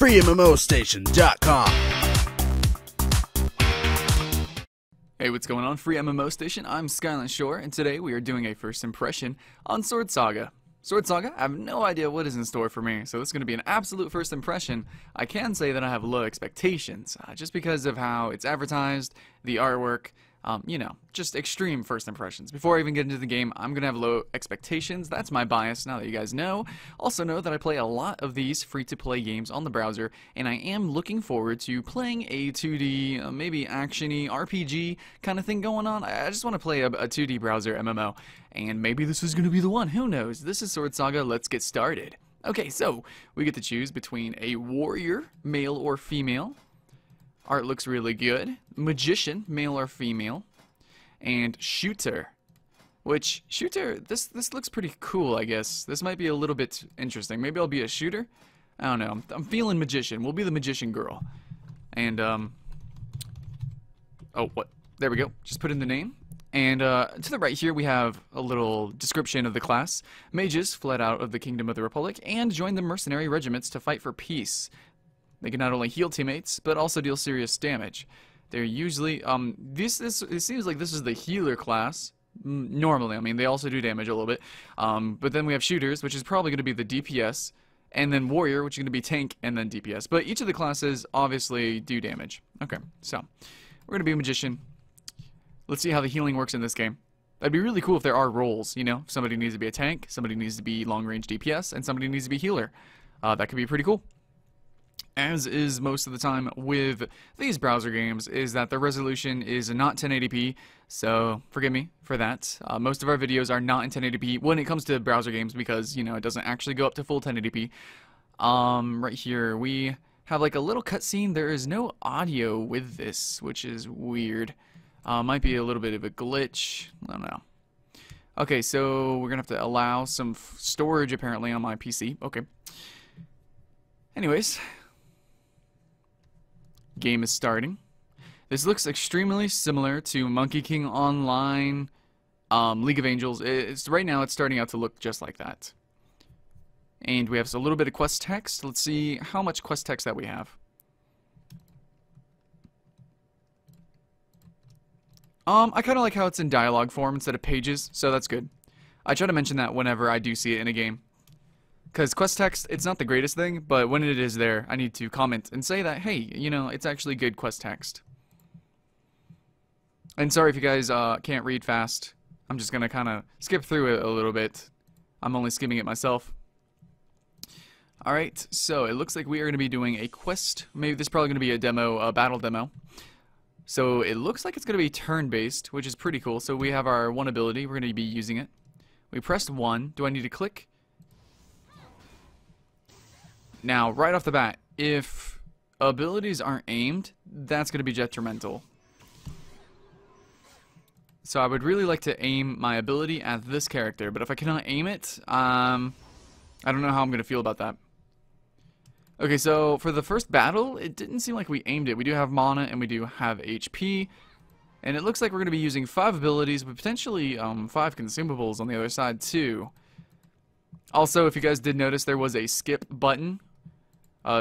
freemmostation.com. Hey, what's going on? Free MMO Station, I'm Skyland Shore, and today we are doing a first impression on Sword Saga. Sword Saga, I have no idea what is in store for me, so this is going to be an absolute first impression. I can say that I have low expectations, just because of how it's advertised, the artwork, you know, just extreme first impressions. Before I even get into the game, I'm going to have low expectations. That's my bias, now that you guys know. Also know that I play a lot of these free-to-play games on the browser, and I am looking forward to playing a 2D, maybe action-y, RPG kind of thing going on. I just want to play a 2D browser MMO, and maybe this is going to be the one. Who knows? This is Sword Saga. Let's get started. Okay, so we get to choose between a warrior, male or female. Art looks really good. Magician, male or female. And shooter. Which, shooter, this looks pretty cool, I guess. This might be a little bit interesting. Maybe I'll be a shooter? I don't know. I'm feeling magician. We'll be the magician girl. And, oh, what? There we go. Just put in the name. And to the right here we have a little description of the class. Mages fled out of the Kingdom of the Republic and joined the mercenary regiments to fight for peace. They can not only heal teammates, but also deal serious damage. They're usually, it seems like this is the healer class, normally. I mean, they also do damage a little bit. But then we have shooters, which is probably going to be the DPS, and then warrior, which is going to be tank, and then DPS. But each of the classes obviously do damage. Okay, so we're going to be a magician. Let's see how the healing works in this game. That'd be really cool if there are roles, you know? Somebody needs to be a tank, somebody needs to be long-range DPS, and somebody needs to be healer. That could be pretty cool. As is most of the time with these browser games, is that the resolution is not 1080p, so forgive me for that. Most of our videos are not in 1080p when it comes to browser games because, you know, it doesn't actually go up to full 1080p. Right here, we have like a little cutscene. There is no audio with this, which is weird. Might be a little bit of a glitch. I don't know. Okay, so we're gonna have to allow some storage apparently on my PC. Okay. Anyways. Game is starting. This looks extremely similar to Monkey King Online, League of Angels. Right now it's starting out to look just like that. And we have a little bit of quest text. Let's see how much quest text that we have. I kind of like how it's in dialogue form instead of pages, so that's good. I try to mention that whenever I do see it in a game. Because quest text, it's not the greatest thing, but when it is there, I need to comment and say that, hey, you know, it's actually good quest text. And sorry if you guys can't read fast. I'm just going to kind of skip through it a little bit. I'm only skimming it myself. Alright, so it looks like we are going to be doing a quest. Maybe this is probably going to be a demo, a battle demo. So it looks like it's going to be turn-based, which is pretty cool. So we have our one ability. We're going to be using it. We pressed 1. Do I need to click? Now, right off the bat, if abilities aren't aimed, that's going to be detrimental. So I would really like to aim my ability at this character, but if I cannot aim it, I don't know how I'm going to feel about that. Okay, so for the first battle, it didn't seem like we aimed it. We do have mana and we do have HP, and it looks like we're going to be using 5 abilities, but potentially 5 consumables on the other side too. Also, if you guys did notice, there was a skip button.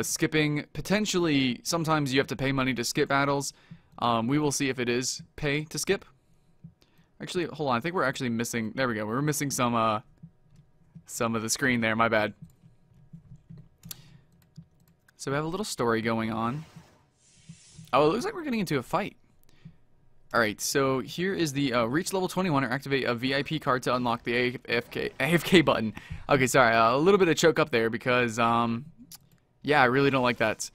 Skipping, potentially, sometimes you have to pay money to skip battles. We will see if it is pay to skip. Actually, hold on, I think we're actually missing, there we go, we're missing some of the screen there, my bad. So we have a little story going on. Oh, it looks like we're getting into a fight. Alright, so here is the reach level 21 or activate a VIP card to unlock the AFK button. Okay, sorry, a little bit of choke up there because, yeah, I really don't like that.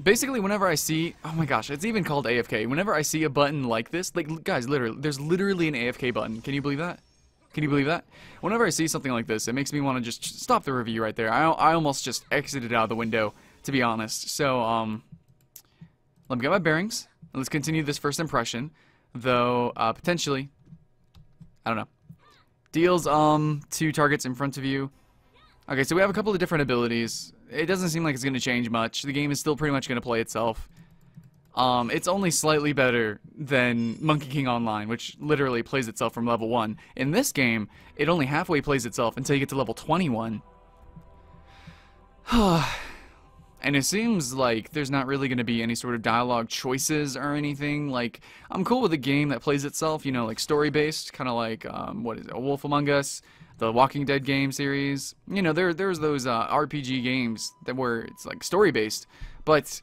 Basically, whenever I see... Oh my gosh, it's even called AFK. Whenever I see a button like this... Like, guys, literally, there's literally an AFK button. Can you believe that? Can you believe that? Whenever I see something like this, it makes me want to just stop the review right there. I almost just exited out of the window, to be honest. So, let me get my bearings. Let's continue this first impression. Though, potentially... I don't know. Deals, 2 targets in front of you. Okay, so we have a couple of different abilities. It doesn't seem like it's going to change much. The game is still pretty much going to play itself. It's only slightly better than Monkey King Online, which literally plays itself from level 1. In this game, it only halfway plays itself until you get to level 21. And it seems like there's not really going to be any sort of dialogue choices or anything. Like, I'm cool with a game that plays itself, you know, like story-based, kind of like, what is it, A Wolf Among Us, the Walking Dead game series. You know, there's those RPG games that where it's like story-based, but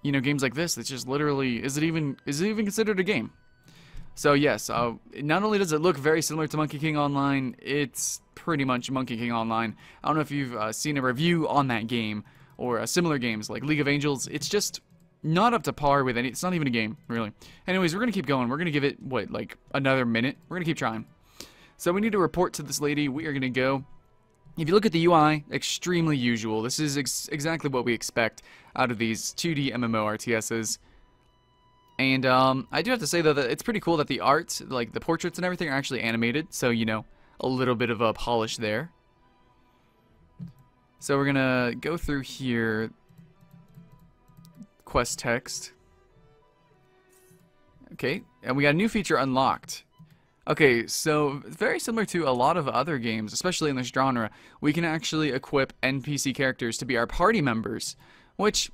you know, games like this, it's just literally, is it even considered a game? So yes, not only does it look very similar to Monkey King Online, it's pretty much Monkey King Online. I don't know if you've seen a review on that game, or similar games like League of Angels. It's just not up to par with any, it's not even a game, really. Anyways, we're going to keep going. We're going to give it, what, like another minute? We're going to keep trying. So we need to report to this lady. We are going to go. If you look at the UI, extremely usual. This is exactly what we expect out of these 2D MMORTSs. And I do have to say, though, that it's pretty cool that the art, like the portraits and everything, are actually animated. So, you know, a little bit of a polish there. So we're going to go through here. Quest text. Okay, and we got a new feature unlocked. Okay, so very similar to a lot of other games, especially in this genre, we can actually equip NPC characters to be our party members, which,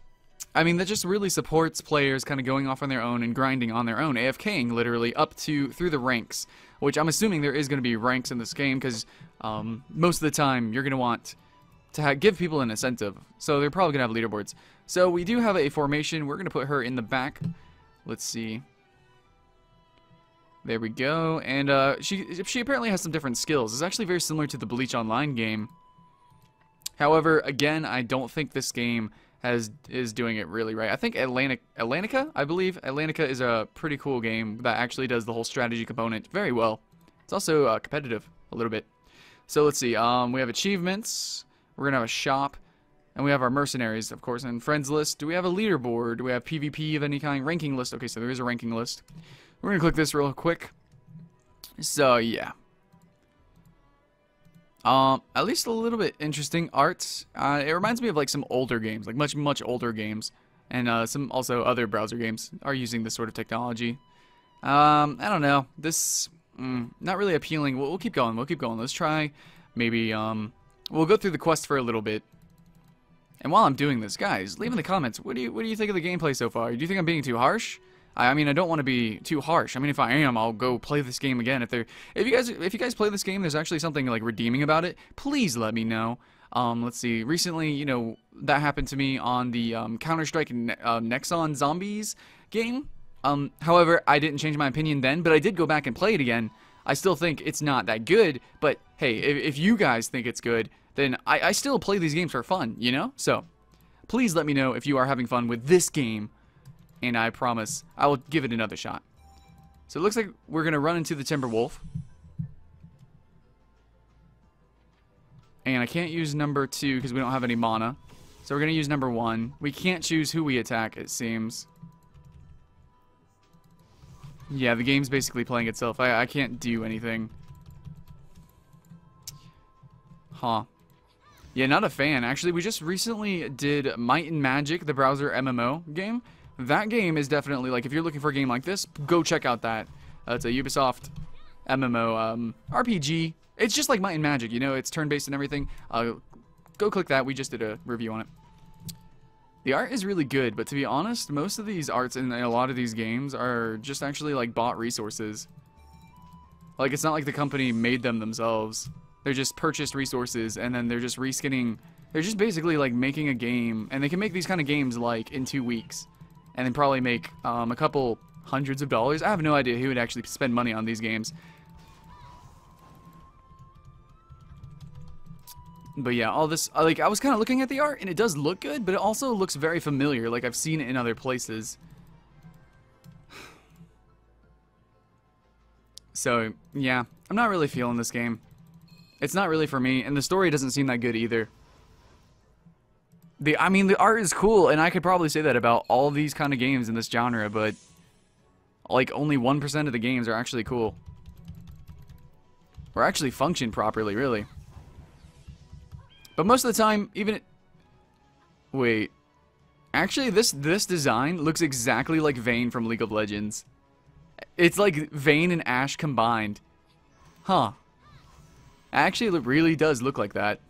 I mean, that just really supports players kind of going off on their own and grinding on their own, AFKing literally up to through the ranks, which I'm assuming there is going to be ranks in this game because most of the time you're going to want to give people an incentive, so they're probably going to have leaderboards. So we do have a formation. We're going to put her in the back. Let's see. There we go, and she apparently has some different skills. It's actually very similar to the Bleach Online game. However, again, I don't think this game is doing it really right. I think Atlantica, I believe. Atlantica is a pretty cool game that actually does the whole strategy component very well. It's also competitive a little bit. So let's see. We have achievements. We're going to have a shop. And we have our mercenaries, of course, and friends list. Do we have a leaderboard? Do we have PvP of any kind? Ranking list. Okay, so there is a ranking list. We're going to click this real quick. So, yeah. At least a little bit interesting art. It reminds me of like some older games, like much older games. And some also other browser games are using this sort of technology. I don't know. This, not really appealing. We'll keep going. We'll keep going. Let's try maybe, we'll go through the quest for a little bit. And while I'm doing this, guys, leave in the comments, what do you think of the gameplay so far? Do you think I'm being too harsh? I mean, I don't want to be too harsh. I mean, if I am, I'll go play this game again. If you guys play this game, there's actually something like redeeming about it, please let me know. Let's see. Recently, you know, that happened to me on the Counter-Strike Nexon Zombies game. However, I didn't change my opinion then, but I did go back and play it again. I still think it's not that good, but hey, if you guys think it's good, then I still play these games for fun, you know? So, please let me know if you are having fun with this game, and I promise I will give it another shot. So it looks like we're going to run into the Timberwolf. And I can't use number 2 because we don't have any mana. So we're going to use number 1. We can't choose who we attack, it seems. Yeah, the game's basically playing itself. I can't do anything. Huh. Yeah, not a fan. Actually, we just recently did Might and Magic, the browser MMO game. That game is definitely, like, if you're looking for a game like this, go check out that. It's a Ubisoft MMO RPG. It's just like Might and Magic, you know, it's turn-based and everything. Go click that. We just did a review on it. The art is really good, but to be honest, most of these arts in a lot of these games are just actually, like, bought resources. Like, it's not like the company made them themselves. They're just purchased resources, and then they're just reskinning. They're just basically, like, making a game, and they can make these kind of games, like, in 2 weeks. And then probably make a couple hundreds of dollars. I have no idea who would actually spend money on these games. But yeah, all this, like, I was kind of looking at the art, and it does look good, but it also looks very familiar, like I've seen it in other places. So, yeah, I'm not really feeling this game. It's not really for me, and the story doesn't seem that good either. I mean, the art is cool, and I could probably say that about all these kind of games in this genre, but like only 1% of the games are actually cool. Or actually function properly, really. But most of the time, wait. Actually, this design looks exactly like Vayne from League of Legends. It's like Vayne and Ashe combined. Huh. Actually, it really does look like that.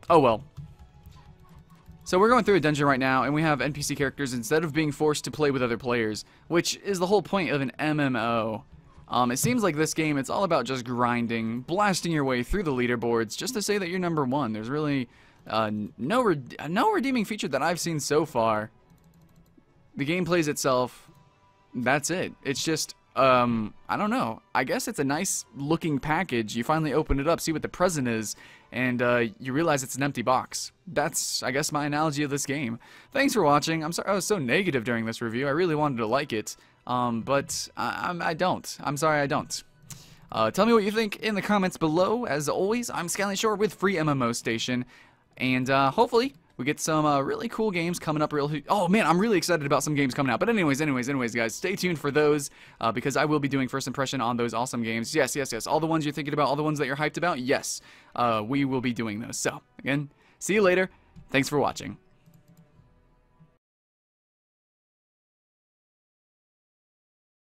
Oh well. So we're going through a dungeon right now, and we have NPC characters instead of being forced to play with other players, which is the whole point of an MMO. It seems like this game, it's all about just grinding, blasting your way through the leaderboards, just to say that you're number one. There's really no redeeming feature that I've seen so far. The game plays itself, that's it. It's just, I don't know. I guess it's a nice looking package. You finally open it up, see what the present is, and you realize it's an empty box. That's, I guess, my analogy of this game. Thanks for watching. I'm sorry I was so negative during this review. I really wanted to like it, but I don't. I'm sorry I don't. Tell me what you think in the comments below. As always, I'm Scaling Shore with Free MMO Station, and hopefully we get some really cool games coming up oh man, I'm really excited about some games coming out. But anyways, guys, stay tuned for those, because I will be doing first impression on those awesome games. Yes. All the ones you're thinking about, all the ones that you're hyped about, yes, we will be doing those. So, again, see you later. Thanks for watching.